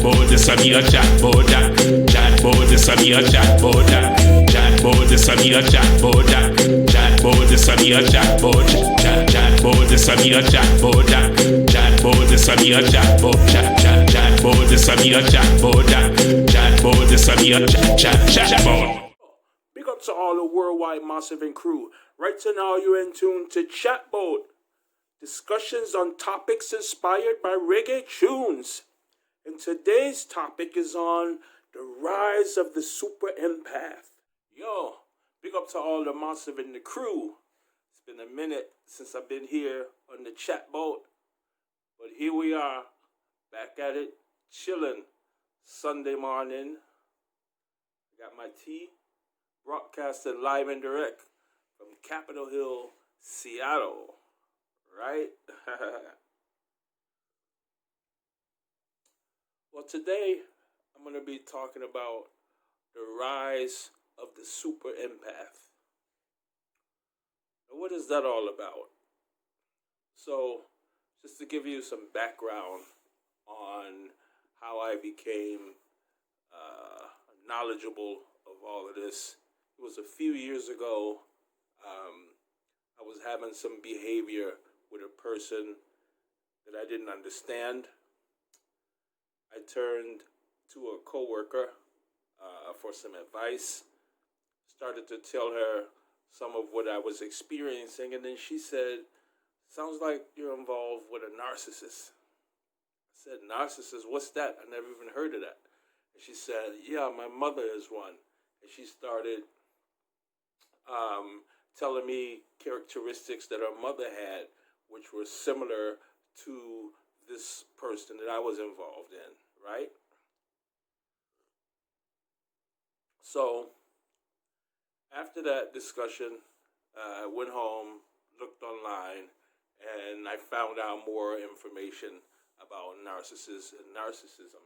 chatbout, this a me a chatbout that. Chatbout, this a me a chatbout that. Chatbout, this a me a chatbout that. Chatbout, this a me a chatbout. Chatbout, this a me a chatbout that. Chatbout, this a me a chatbout. Chatbout, this a me a chatbout that. Chatbout, this a me a chatbout. Big up to all the worldwide massive and crew. Right now you're in tune to CHATBOUT. Discussions on topics inspired by reggae tunes. And today's topic is on the rise of the Super Empath. Yo, big up to all the massive and the crew. It's been a minute since I've been here on the CHATBOUT. But here we are, back at it, chilling. Sunday morning. Got my tea. Broadcasting live and direct from Capitol Hill, Seattle, right? Well, today I'm going to be talking about the rise of the Super Empath. Now, what is that all about? So, just to give you some background on how I became knowledgeable of all of this. It was a few years ago. I was having some behavior with a person that I didn't understand. I turned to a coworker for some advice. Started to tell her some of what I was experiencing, and then she said, "Sounds like you're involved with a narcissist." I said, "Narcissist? What's that? I never even heard of that." And she said, "Yeah, my mother is one." And she started telling me characteristics that her mother had, which were similar to this person that I was involved in, right? So, after that discussion, I went home, looked online, and I found out more information about narcissists and narcissism.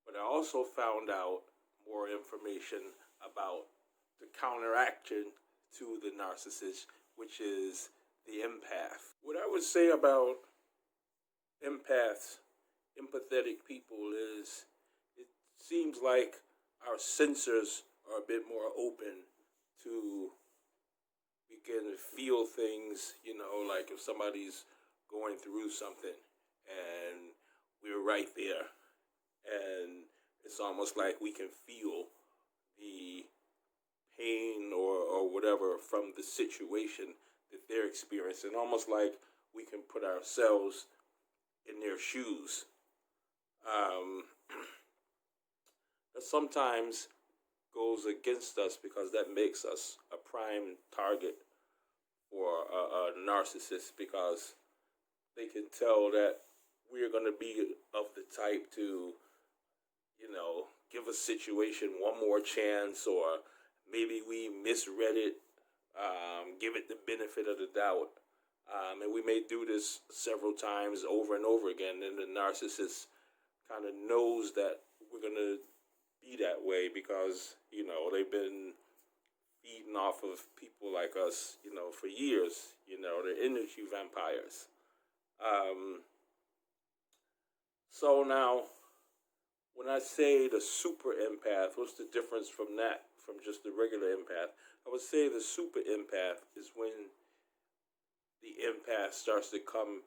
But I also found out more information about the counteraction to the narcissist, which is the empath. What I would say about empaths, empathetic people, is it seems like our sensors are a bit more open to begin to feel things, like if somebody's going through something and we're right there, and it's almost like we can feel the pain or whatever from the situation that they're experiencing, almost like we can put ourselves in their shoes. That sometimes goes against us because that makes us a prime target for a narcissist, because they can tell that we're going to be of the type to, give a situation one more chance, or maybe we misread it, give it the benefit of the doubt. And we may do this several times over and over again, and the narcissist kind of knows that we're going to be that way because, they've been feeding off of people like us, for years. They're energy vampires. So now, when I say the super empath, what's the difference from that, from just the regular empath? I would say the super empath is when the empath starts to come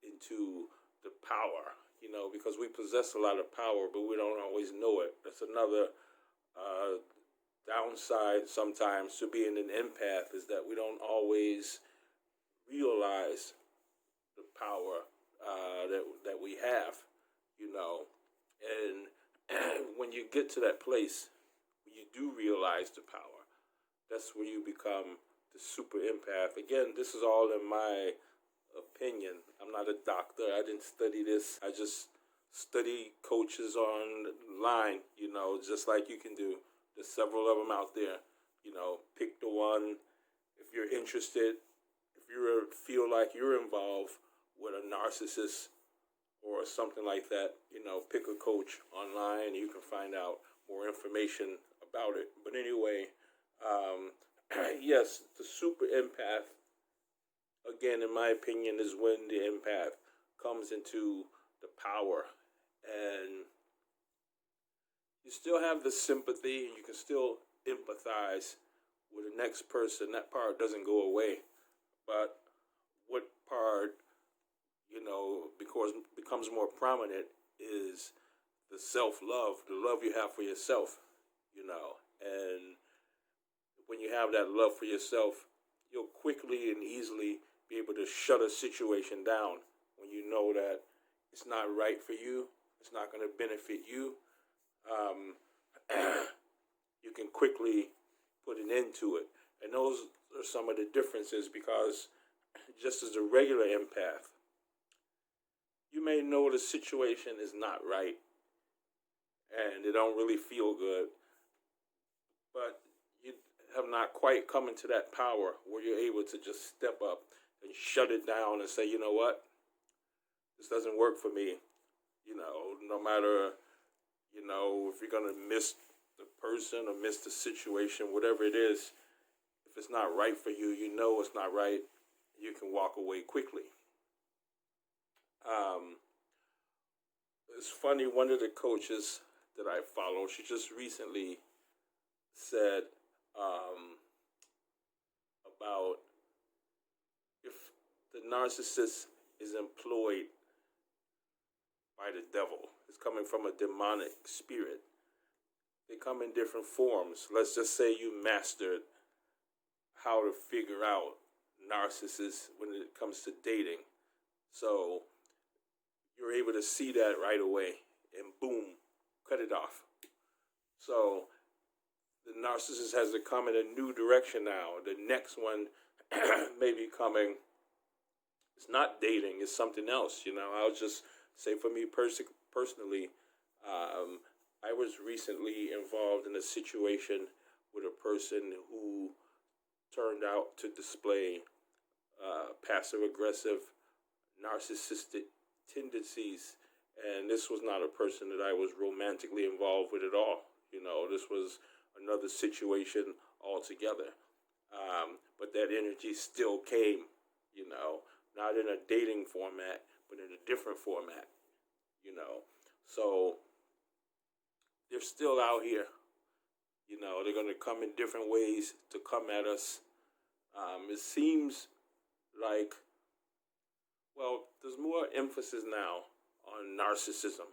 into the power, because we possess a lot of power, but we don't always know it. That's another downside sometimes to being an empath, is that we don't always realize the power that we have, And when you get to that place, when you do realize the power, that's when you become the super empath. Again, this is all in my opinion. I'm not a doctor. I didn't study this. I just study coaches online, just like you can do. There's several of them out there. Pick the one. If you're interested, if you feel like you're involved with a narcissist or something like that, pick a coach online. You can find out more information about it. But anyway, yes, the super empath, again, in my opinion, is when the empath comes into the power and you still have the sympathy, and you can still empathize with the next person. That part doesn't go away. But what part, because becomes more prominent is the self-love, the love you have for yourself, And when you have that love for yourself, you'll quickly and easily be able to shut a situation down when you know that it's not right for you, it's not going to benefit you. You can quickly put an end to it. And those are some of the differences, because just as a regular empath, you may know the situation is not right and it don't really feel good, but you have not quite come into that power where you're able to just step up and shut it down and say, you know what, this doesn't work for me. No matter, if you're going to miss the person or miss the situation, whatever it is, if it's not right for you, it's not right, you can walk away quickly. It's funny, one of the coaches that I follow, she just recently said about if the narcissist is employed by the devil, it's coming from a demonic spirit. They come in different forms. Let's just say you mastered how to figure out narcissists when it comes to dating. So you're able to see that right away and boom, cut it off. So the narcissist has to come in a new direction now. The next one may be coming. It's not dating, it's something else. I'll just say for me personally, I was recently involved in a situation with a person who turned out to display passive-aggressive, narcissistic tendencies, and this was not a person that I was romantically involved with at all. This was another situation altogether. But that energy still came, not in a dating format, but in a different format, So they're still out here. They're going to come in different ways to come at us. It seems like, there's more emphasis now on narcissism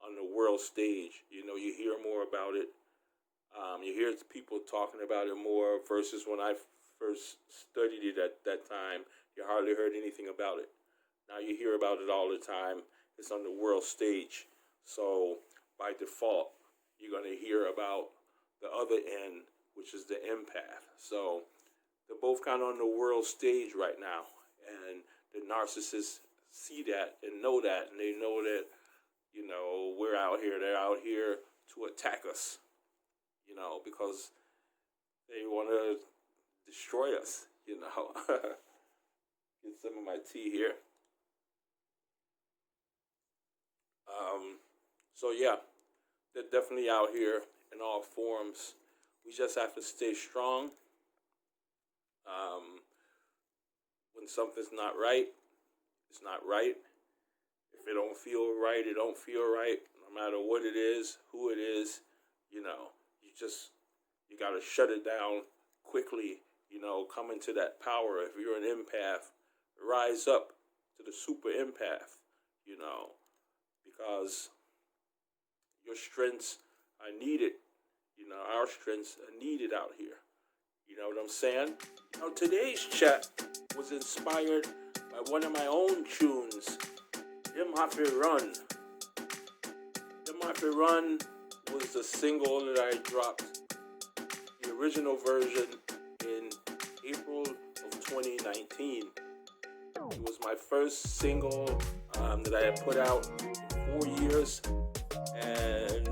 on the world stage. You hear more about it. You hear people talking about it more versus when I first studied it at that time. You hardly heard anything about it. Now you hear about it all the time. It's on the world stage. So by default, you're going to hear about the other end, which is the empath. So they're both kind of on the world stage right now. And the narcissists see that and know that. And they know that, we're out here. They're out here to attack us, because they want to destroy us, Get some of my tea here. So yeah, they're definitely out here in all forms. We just have to stay strong. When something's not right, it's not right. If it don't feel right, it don't feel right. No matter what it is, who it is, you got to shut it down quickly, come into that power. If you're an empath, rise up to the super empath, because your strengths are needed. Our strengths are needed out here. You know what I'm saying? Today's chat was inspired by one of my own tunes, Dem Haffi Run. Dem Haffi Run was the single that I dropped, the original version, in April of 2019. It was my first single that I had put out in 4 years, and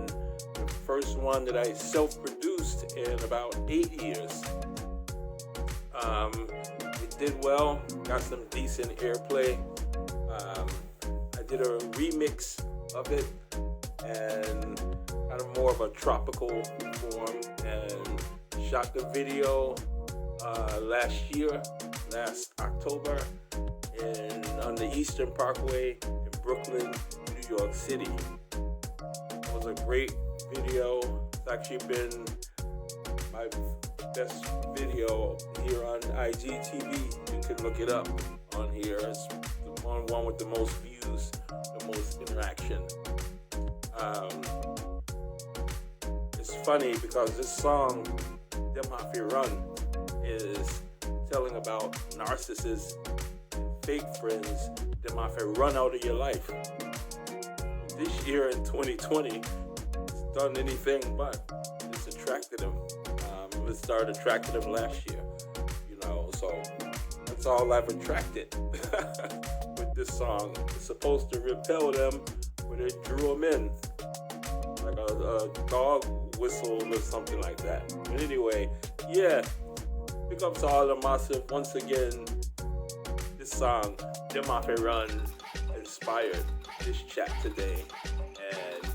the first one that I self-produced in about 8 years. It did well, got some decent airplay. I did a remix of it and kind of more of a tropical form, and shot the video last October on the Eastern Parkway in Brooklyn, New York City. It was a great video. It's actually been my best video here on IGTV. You can look it up on here. It's the one with the most views, the most interaction. It's funny because this song, Dem Haffi Run, is telling about narcissists, fake friends that might run out of your life. This year in 2020, it's done anything but. It's attracted them. It started attracting them last year, so that's all I've attracted with this song. It's supposed to repel them, but it drew them in, like a dog whistle or something like that. But anyway, yeah, big up to all the massive. Once again, this song, Dem Haffi Run, inspired this chat today. And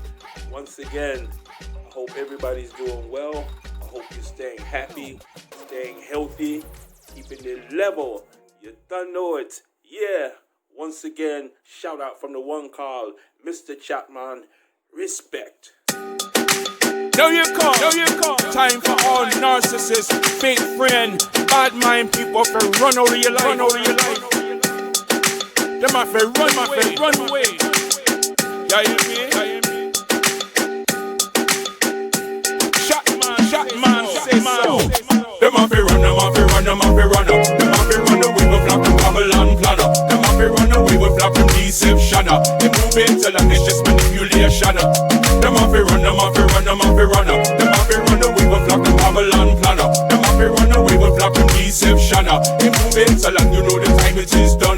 once again, I hope everybody's doing well. I hope you're staying happy, staying healthy, keeping it level. You done know it. Yeah. Once again, shout out from the one called Mista Chatman. Respect. Now you come. Time for all narcissists, fake friend, bad mind people for run out of your life. Them have to run away. Yeah, you hear me? Chatman, say so. Them have to run. Them have to run away with black and Babylon planner. Them have to run away with black and deception. They move into like it's just manipulation. Them have to run. Them have to run away with black and Babylon planner. Them have to run away with black and deception. They move into like the time it is done.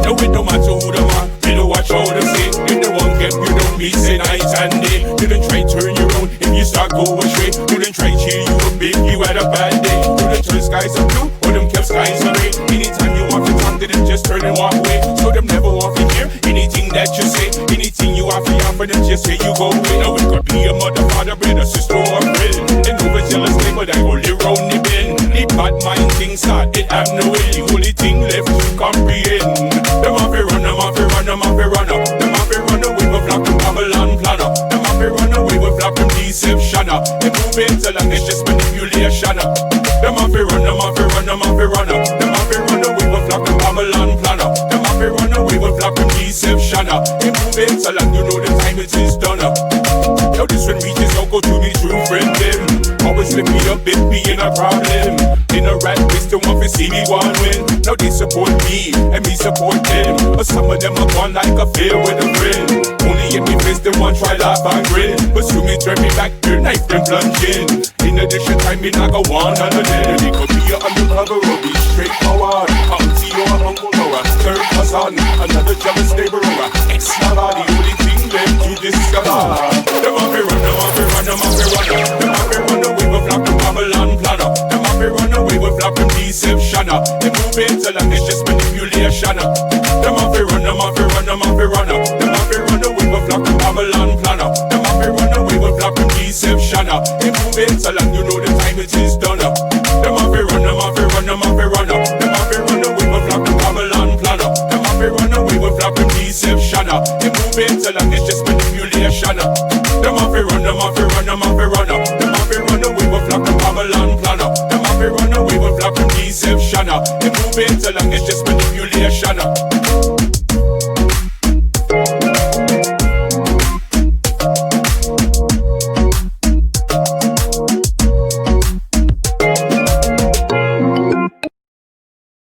Now it don't matter who them are, they don't watch how they say. If they won't get you, don't be say night and day. They don't try turn you around if you start going straight. They don't try cheer you up big, you had a bad day. They don't turn skies up blue, or them kept skies gray. Anytime you want to talk, they don't just turn and walk away. So them never want to hear anything that you say. Anything you have to offer them, just say you go away. Now it could be a mother, father, brother, sister, or friend. And over jealous day, but I only round the bend. The bad mind things start, it have no way. The only thing left to comprehend. Them have to run. Them have to run away with black and Babylon planner. Them have to run away with black and deception. They move into like it's just manipulation. Them have to run. Them have to run away with black and Babylon planner. Them have to run away with black and deception. They move into like the time it is done. Now this one reaches out, go to me true friend them. Always slip me up, it be in a problem. In a rat race, they want to see me one win. Now they support me, and me support them. But some of them are gone like a fair with a friend. Only if me face them one try laugh and grin. But soon me turn me back, your knife them plunge in. In addition, time me not go on and then. It could be a undercover or be straightforward. Auntie or uncle or a third cousin. Another jealous neighbor or a ex-lover. The only thing left to discover. Them have to run. Them have to run away with black and Babylon planner. Them have to run away with black and deception. They move into like it's just manipulation. Them have to run. Them have to run away with black and Babylon planner. Them have to run away with black and deception. They move into like the time it is done. Them have to run. Them have to run away with black and Babylon planner. Them have to run away with black and deception. They move into like it's just manipulation. Them have to run. Them have to run away with black and Babylon planner. Them have to run away with black and deception. They move into like it's just manipulation.